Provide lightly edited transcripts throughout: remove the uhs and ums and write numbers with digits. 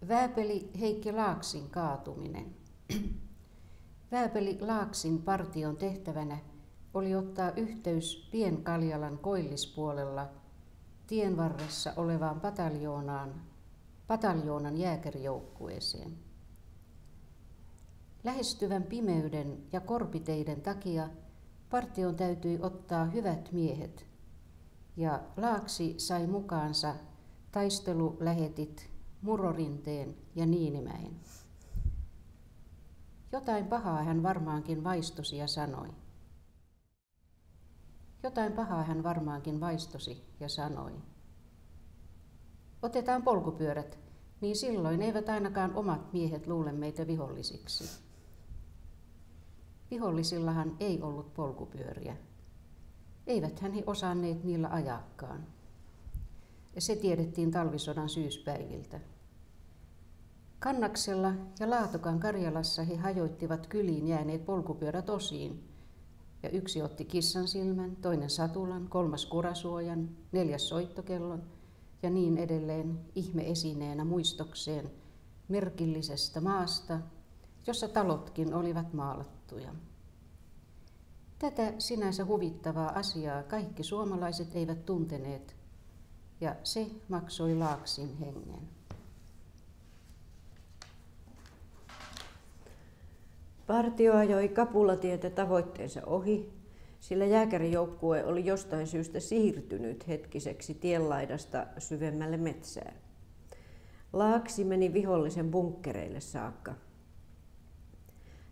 Vääpeli Heikki Laaksin kaatuminen. Vääpeli Laaksin partion tehtävänä oli ottaa yhteys Pien-Kaljalan koillispuolella tienvarressa olevaan pataljoonan jääkärijoukkueeseen. Lähestyvän pimeyden ja korpiteiden takia partion täytyi ottaa hyvät miehet, ja Laaksi sai mukaansa taistelulähetit Murorinteen ja Niinimäen. Jotain pahaa hän varmaankin vaistosi ja sanoi. Jotain pahaa hän varmaankin vaistosi ja sanoi. Otetaan polkupyörät, niin silloin eivät ainakaan omat miehet luule meitä vihollisiksi. Vihollisillahan ei ollut polkupyöriä. Eiväthän he osanneet niillä ajakkaan. Se tiedettiin talvisodan syyspäiviltä. Kannaksella ja Laatokan Karjalassa he hajoittivat kyliin jääneet polkupyörät osiin, ja yksi otti kissan silmän, toinen satulan, kolmas kurasuojan, neljäs soittokellon ja niin edelleen ihmeesineenä muistokseen merkillisestä maasta, jossa talotkin olivat maalattuja. Tätä sinänsä huvittavaa asiaa kaikki suomalaiset eivät tunteneet, ja se maksoi Laaksin hengen. Partio ajoi Kapulatietä tavoitteensa ohi, sillä jääkärijoukkue oli jostain syystä siirtynyt hetkiseksi tienlaidasta syvemmälle metsään. Laaksi meni vihollisen bunkkereille saakka.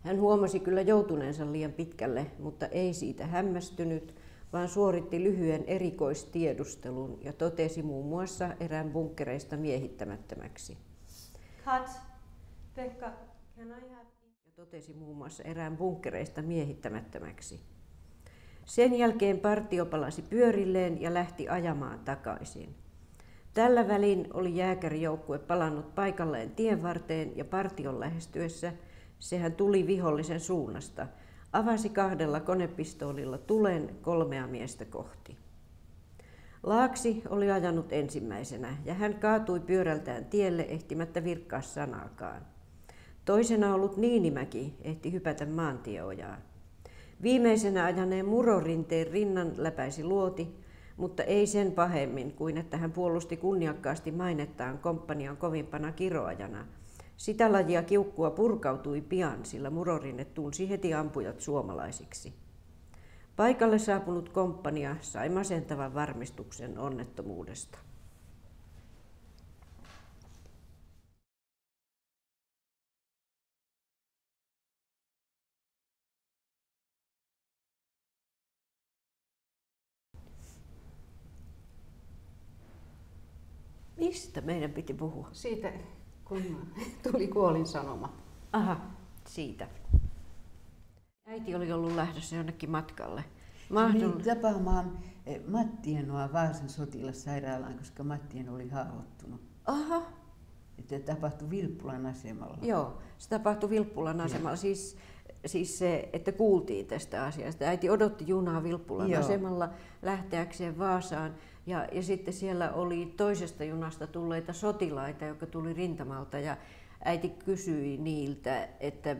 Hän huomasi kyllä joutuneensa liian pitkälle, mutta ei siitä hämmästynyt, vaan suoritti lyhyen erikoistiedustelun ja totesi muun muassa erään bunkkereista miehittämättömäksi. Cut. Pekka, can I have... Ja totesi muun muassa erään bunkkereista miehittämättömäksi. Sen jälkeen partio palasi pyörilleen ja lähti ajamaan takaisin. Tällä välin oli jääkärijoukkue palannut paikalleen tienvarteen ja partion lähestyessä sehän tuli vihollisen suunnasta. Avasi 2 konepistoolilla tulen 3 miestä kohti. Laaksi oli ajanut ensimmäisenä ja hän kaatui pyörältään tielle ehtimättä virkkaa sanaakaan. Toisena ollut Niinimäki ehti hypätä maantieojaan. Viimeisenä ajaneen Murorinteen rinnan läpäisi Luoti, mutta ei sen pahemmin kuin että hän puolusti kunniakkaasti mainettaan komppanian kovimpana kiroajana. Sitä lajia kiukkua purkautui pian, sillä Murorinne tunsi heti ampujat suomalaisiksi. Paikalle saapunut komppania sai masentavan varmistuksen onnettomuudesta. Mistä meidän piti puhua? Siitä, kun tuli kuolinsanoma. Aha, siitä. Äiti oli ollut lähdössä jonnekin matkalle. Niin, tapaamaan Mattienoa Vaasan sotilassairaalaan, koska Mattien oli haavoittunut. Aha. Että tapahtui Vilppulan asemalla. Joo, se tapahtui Vilppulan asemalla. Siis se, että kuultiin tästä asiasta. Äiti odotti junaa Vilppulan asemalla lähteäkseen Vaasaan. Ja sitten siellä oli toisesta junasta tulleita sotilaita, jotka tuli rintamalta. Ja äiti kysyi niiltä, että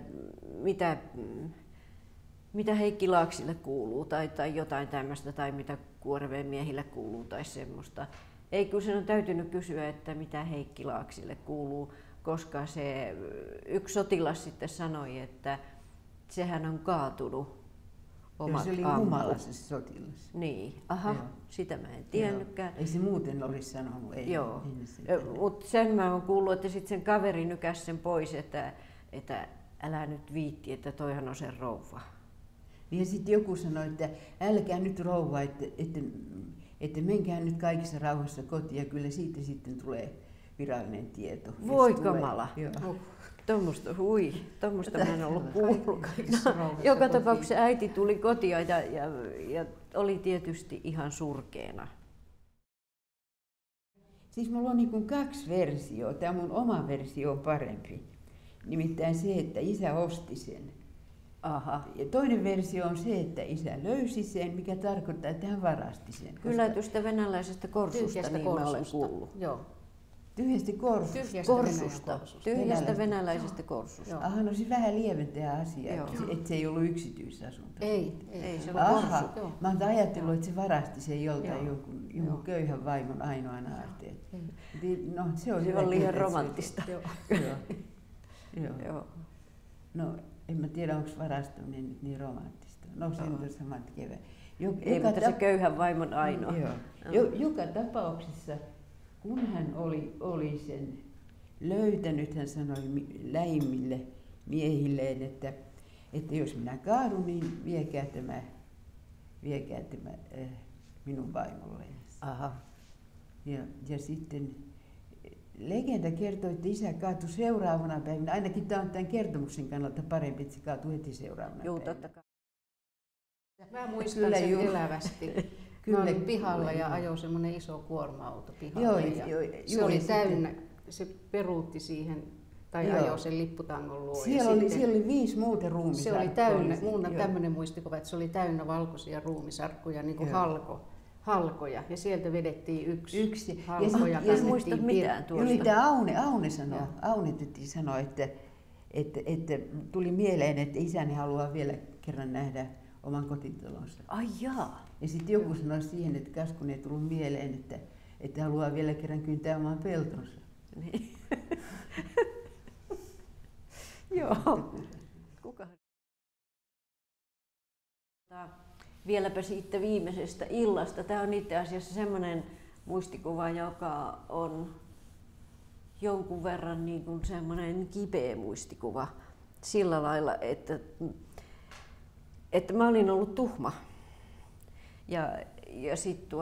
mitä Heikki Laaksille kuuluu tai jotain tämmöistä tai mitä Kuoreveen miehille kuuluu tai semmoista. Ei, kun sen on täytynyt kysyä, että mitä Heikki Laaksille kuuluu, koska se yksi sotilas sitten sanoi, että sehän on kaatunut omat se oli humala se sotilas. Niin, aha, joo. Sitä mä en tiennytkään. Ei se muuten olisi sanonut. Ei, joo, mutta sen mä oon kuullut, että sitten sen kaveri nykäsi sen pois, että älä nyt viitti, että toihan on sen rouva. Ja sitten joku sanoi, että älkää nyt rouva, että menkää nyt kaikissa rauhassa kotiin ja kyllä siitä sitten tulee virallinen tieto. Voi kamala. Tuommoista mä en ollut kuullut. Joka tapauksessa äiti tuli kotiin ja oli tietysti ihan surkeena. Siis mulla on niin 2 versioita. Tämä mun oma versio on parempi. Nimittäin se, että isä osti sen. Aha. Ja toinen versio on se, että isä löysi sen, mikä tarkoittaa, että hän varasti sen. Hylätystä venäläisestä korsusta, niin mä olen kuullut. Joo. Tyhjästä korsusta. Tyhjästä venäläisestä korsusta. Aha, no se vähän lieventää asiaa, että se ei ollut yksityisasunto. Ei se ollut korsu. Mä oon ajatellut, että se varasti sen joltain jonkun köyhän vaimon ainoan aarteen. No, se on liian romanttista. Joo. No, en mä tiedä, onko varastaminen nyt niin romanttista. No, sen on samat kevään. Ei, mutta se köyhän vaimon ainoa. Joka tapauksessa, kun hän oli sen löytänyt, hän sanoi lähimmille miehilleen, että jos minä kaadun, niin viekää tämä minun vaimolle. Aha. Ja sitten legenda kertoo, että isä kaatui seuraavana päivänä. Ainakin tämä on tämän kertomuksen kannalta parempi, että se kaatui heti seuraavana päivänä. Totta kai. Mä muistan sen elävästi. Mä olin pihalla ja ajoi semmoinen iso kuorma-auto pihalle. Se oli täynnä, se peruutti siihen tai ajoi sen lipputangon luo. Siellä oli 5 muuta ruumisarkkoja. Se oli täynnä, mun on tämmöinen muistikuva, että se oli täynnä valkoisia ruumisarkkoja, niin kuin halkoja. Ja sieltä vedettiin yksi halko ja muistat mitään tuosta. Oli tämä Aune sanoi, Aune sanoi, että tuli mieleen, että isäni haluaa vielä kerran nähdä oman kotitalonsa. Ai jaa. Ja sitten joku sanoi siihen, että Kaskun ei tullut mieleen, että haluaa vielä kerran kyntää oman peltonsa. Niin. Joo. Kukahan? Vieläpä siitä viimeisestä illasta. Tämä on itse asiassa semmoinen muistikuva, joka on jonkun verran niin kuin semmoinen kipeä muistikuva. Sillä lailla, että mä olin ollut tuhma. Ja sitten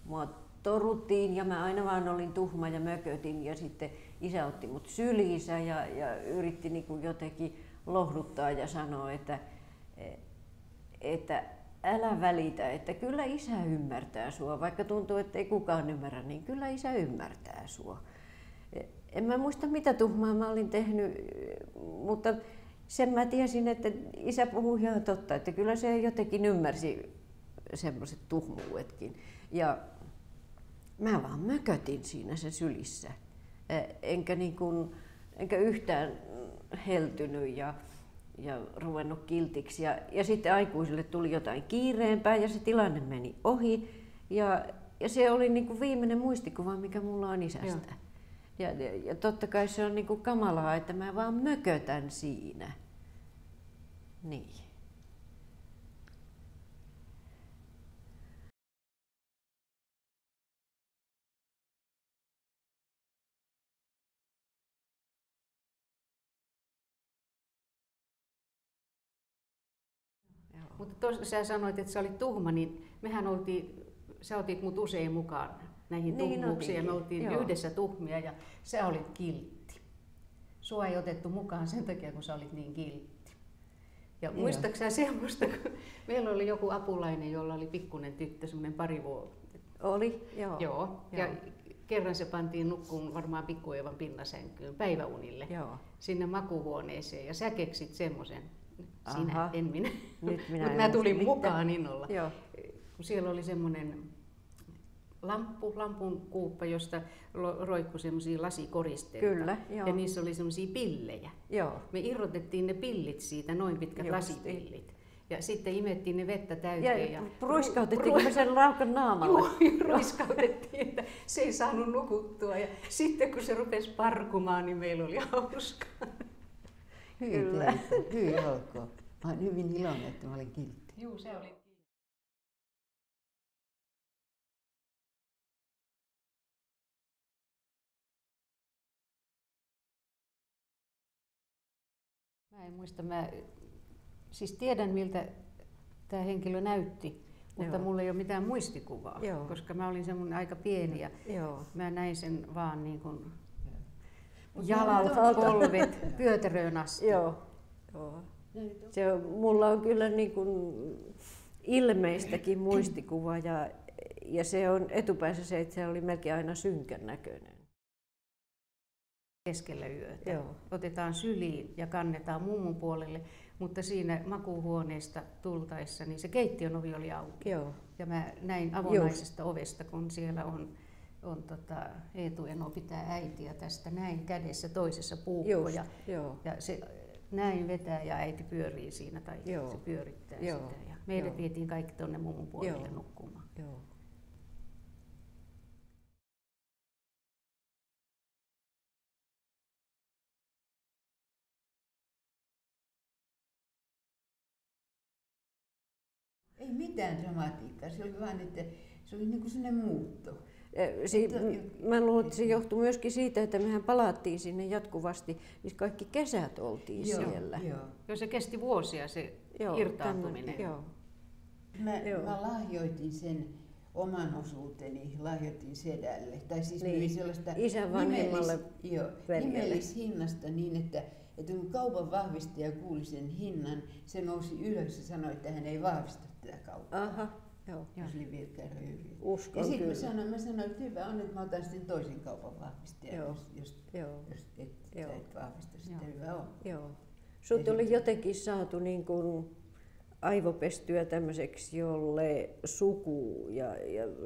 mua toruttiin ja mä aina vaan olin tuhma ja mökötin ja sitten isä otti mut syliinsä ja yritti niin kuin jotenkin lohduttaa ja sanoa, että älä välitä, että kyllä isä ymmärtää sua, vaikka tuntuu, että ei kukaan ymmärrä, niin kyllä isä ymmärtää sua. En mä muista mitä tuhmaa mä olin tehnyt, mutta sen mä tiesin, että isä puhuu ihan totta, että kyllä se jotenkin ymmärsi semmoiset tuhmuudetkin. Ja mä vaan mökötin siinä sen sylissä, enkä yhtään heltynyt ja ruvennut kiltiksi. Ja sitten aikuisille tuli jotain kiireempää ja se tilanne meni ohi. Ja se oli niin kuin viimeinen muistikuva, mikä mulla on isästä. Ja totta kai se on niin kuin kamalaa, että mä vaan mökötän siinä. Niin. Mutta sä sanoit, että sä olit tuhma, niin sä otit mut usein mukaan näihin tuhmuuksiin. Me oltiin yhdessä tuhmia ja sä olit kiltti. Sua ei otettu mukaan sen takia, kun sä olit niin kiltti. Ja muistatko sä semmoista, kun meillä oli joku apulainen, jolla oli pikkuinen tyttö, semmoinen 2 vuotta. Oli, joo. Joo. Ja kerran se pantiin nukkuun varmaan pikkuevan pinnasänkyyn päiväunille sinne makuuhuoneeseen ja sä keksit semmoisen. Sinä, en minä. Mutta mä tulin mukaan innolla. Kun siellä oli semmoinen lampun kuuppa, josta roikkui semmoisia lasikoristeita. Kyllä, joo. Ja niissä oli semmoisia pillejä. Joo. Me irrotettiin ne pillit siitä, noin pitkät lasipillit. Ja sitten imettiin ne vettä täyteen. Ja ruiskautettiinko sen raukan naamalle? Joo, ruiskautettiin, että se ei saanut nukuttua. Ja sitten kun se rupesi parkumaan, niin meillä oli hauskaa. Kyllä. Hyvin olkoon. Mä olen hyvin iloinen, että mä olin kiltti. Juu, se oli. Mä en muista, siis tiedän miltä tämä henkilö näytti, mutta mulla ei ole mitään muistikuvaa, koska mä olin semmoinen aika pieni ja mä näin sen vaan niin kuin jalalta polvet pyötäröön asti. Joo. Mulla on kyllä niin kuin ilmeistäkin muistikuva ja se on etupäässä se, että se oli melkein aina synkän näköinen. Keskellä yötä. Otetaan syliin ja kannetaan mummun puolelle, mutta siinä makuuhuoneesta tultaessa niin se keittiön ovi oli auki. Ja mä näin avonaisesta ovesta, kun siellä on Eetu Eno pitää äitiä tästä näin kädessä, toisessa puukko ja se näin vetää ja äiti pyörii siinä tai se pyörittää sitä. Ja meidät vietiin kaikki tuonne mummun puolelle nukkumaan. Ei mitään dramatiikkaa, se oli vaan, että se oli niin kuin sellainen muutto. Mä luulen, että se johtui myöskin siitä, että mehän palattiin sinne jatkuvasti, niin kaikki kesät oltiin siellä. Joo, se kesti vuosia se irtaantuminen. Mä lahjoitin sen oman osuuteni, lahjoitin sedälle. Tai siis myin sellaista isän vanhemmalle nimellishinnasta niin, että kun kaupan vahvistaja kuuli sen hinnan, se nousi ylös ja sanoi, että hän ei vahvista tätä kauppaa. Aha. Jos oli vielä kerran hyvin. Uskon ja sitten mä sanoin, että hyvä on, että mä otan sitten toisen kaupan vahvistajan, jos et vahvista sitä, hyvä on. Sut oli jotenkin saatu niin kuin aivopestyä tämmöiseksi, jolle suku ja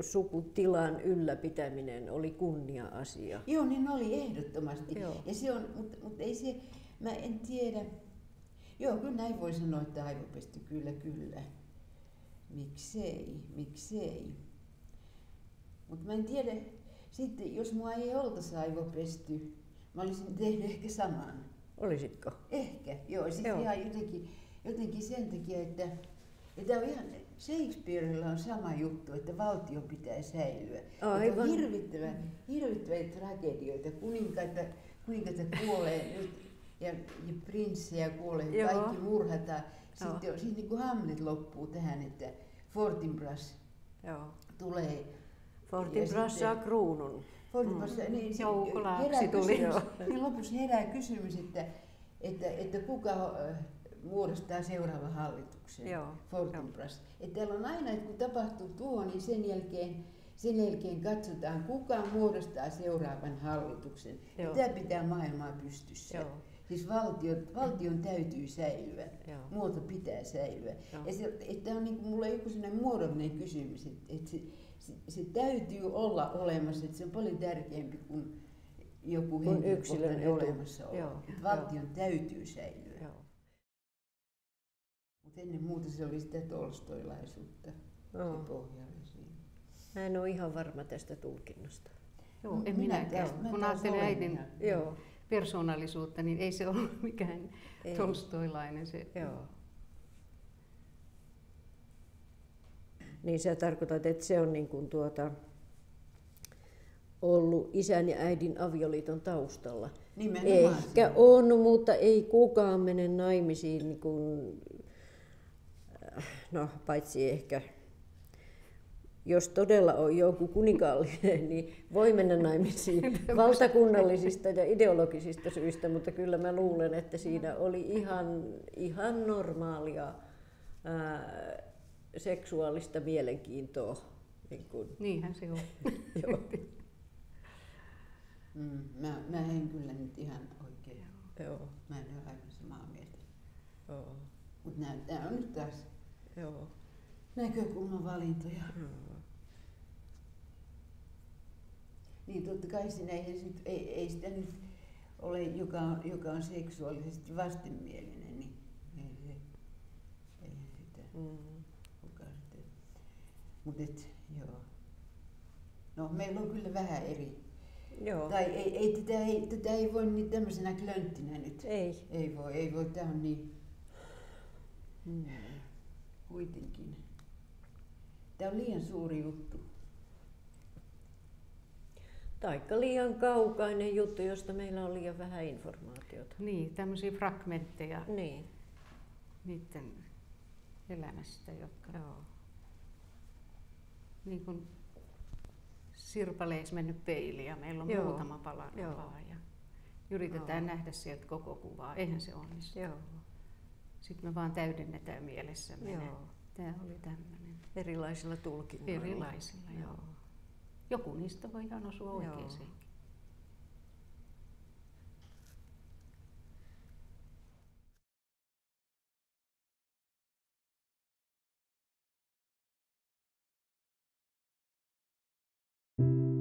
sukutilan ylläpitäminen oli kunnia-asia. Joo, niin oli ehdottomasti. Ja se on, mutta ei se, mä en tiedä. Joo, kyllä näin voi sanoa, että aivopesty, kyllä. Miksei. Mutta mä en tiedä, sitten jos mua ei oltaisi aivopesty, mä olisin tehnyt ehkä saman. Olisitko? Ehkä, joo. Sitten ihan jotenkin sen takia, että on ihan, Shakespearella on sama juttu, että valtio pitää säilyä. On hirvittäviä tragedioita, kuninkaita kuolee nyt ja prinssejä kuolee, kaikki murhataan. Sitten niin kuin Hamlet loppuu tähän, että Fortinbras tulee. Fortinbras saa kruunun. Fortinbras, niin Joukolaaksi tuli. Niin lopussa herää kysymys, että kuka muodostaa seuraavan hallituksen, Joo, Fortinbras. Että täällä on aina, että kun tapahtuu tuo, niin sen jälkeen katsotaan, kuka muodostaa seuraavan hallituksen. Ja tämä pitää maailmaa pystyssä. Joo. Siis valtion täytyy säilyä, Joo. muoto pitää säilyä. Joo. Ja että on niin kuin, mulla on joku sellainen muodollinen kysymys, että se täytyy olla olemassa, että se on paljon tärkeämpi kuin joku henkilökohtainen olemassaolo. Joo. Valtion täytyy säilyä. Joo. Mutta ennen muuta se oli sitä tolstoilaisuutta, Joo. se pohja oli siinä. Mä en ole ihan varma tästä tulkinnasta. Joo, en minäkään. Kun ajattelen äidin Joo. persoonallisuutta, niin ei se ollut mikään Ei. tolstoilainen. Se. Joo. Niin sä tarkoitat, että se on niin kuin ollut isän ja äidin avioliiton taustalla. Nimenomaan Ehkä se. on, mutta ei kukaan mene naimisiin, niin kuin, no paitsi ehkä, jos todella on joku kuninkaallinen, niin voi mennä naimisiin valtakunnallisista ja ideologisista syistä, mutta kyllä mä luulen, että siinä oli ihan normaalia seksuaalista mielenkiintoa. Niin kuin. Niinhän se on. Joo. Mä en kyllä nyt ihan oikein. Joo. Mä en ole aivan samaa mieltä. Joo. Mutta nämä on nyt taas Joo. näkökulman valintoja. Niin totta kai siinä ei sitä nyt ole, joka on seksuaalisesti vastenmielinen, niin eihän sitä kukaan sitten. Mutta joo. No meillä on kyllä vähän eri. Joo. Tai tätä ei voi niin tämmöisenä klönttinä nyt. Ei. Ei voi, tää on niin kuitenkin. Tää on liian suuri juttu. Taikka liian kaukainen juttu, josta meillä on liian vähän informaatiota. Niin, tämmöisiä fragmentteja Niin. niiden elämästä, jotka Joo. niin kuin sirpaleiksi mennyt peili ja meillä on Joo. muutama palanen Joo. vaan ja yritetään nähdä sieltä koko kuvaa. Eihän se onnistu. Joo. Sitten me vaan täydennetään mielessämme. Joo. Tämä oli tämmöinen. Erilaisilla tulkinnoilla. Erilaisilla, joo. Joo. Joku niistä voidaan osua Joo. oikeeseen. Thank you.